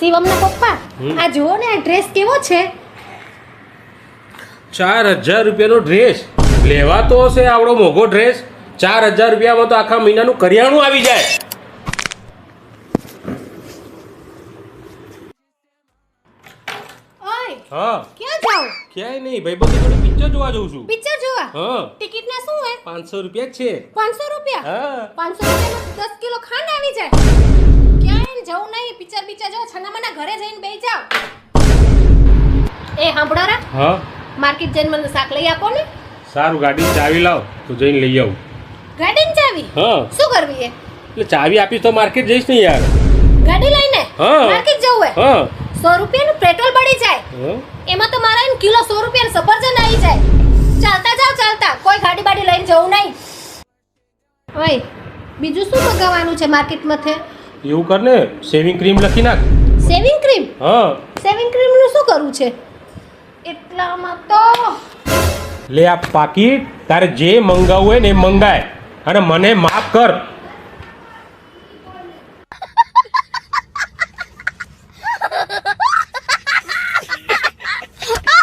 શિવમના પપ્પા આ જુઓ ને આ ડ્રેસ કેવો છે 4000 રૂપિયાનો ડ્રેસ લેવાતો હશે આવડો મોંઘો ડ્રેસ 4000 રૂપિયામાં તો આખા મહિનાનું કરિયાણું આવી જાય ઓય હા ક્યાં જાવ ક્યાંય નહીં ભાઈબંધ જોડે પિક્ચર જોવા જઉં છું પિક્ચર જોવા હા ટિકિટ ના શું હે 500 રૂપિયા જ છે 500 રૂપિયા હા 500 રૂપિયામાં 10 કિલો ખાંડ આવી જાય ક્યાંય જવું નહીં પિક્ચર જો છનામાના ઘરે જઈને બેસી જાવ એ સાંભળો રા હા માર્કેટ જઈને મને શાક લઈ આપો ને સારું ગાડી ચાવી લાવ તો જઈને લઈ આવું ગાડીની ચાવી હા શું કરવી હે એટલે ચાવી આપીશ તો માર્કેટ જઈશ ને યાર ગાડી લઈને હા. માર્કેટ જવું હે હા 100 રૂપિયાનું પેટ્રોલ બળી જાય હા એમાં તો મારા એમ કિલો 100 રૂપિયાનું સફરજન આવી જાય ચાલતા જાવ ચાલતા કોઈ ગાડી બાડી લઈને જવું નહીં ઓય બીજું શું મંગાવવાનું છે માર્કેટમાંથી એવું કર ને શેવિંગ ક્રીમ લખી નાખ સેવિંગ ક્રીમ હા સેવિંગ ક્રીમનું શું કરવું છે એટલામાં તો લે આ પાકીટ તારે જે મંગાવવું હોય ને એ મંગાય અને મને માફ કર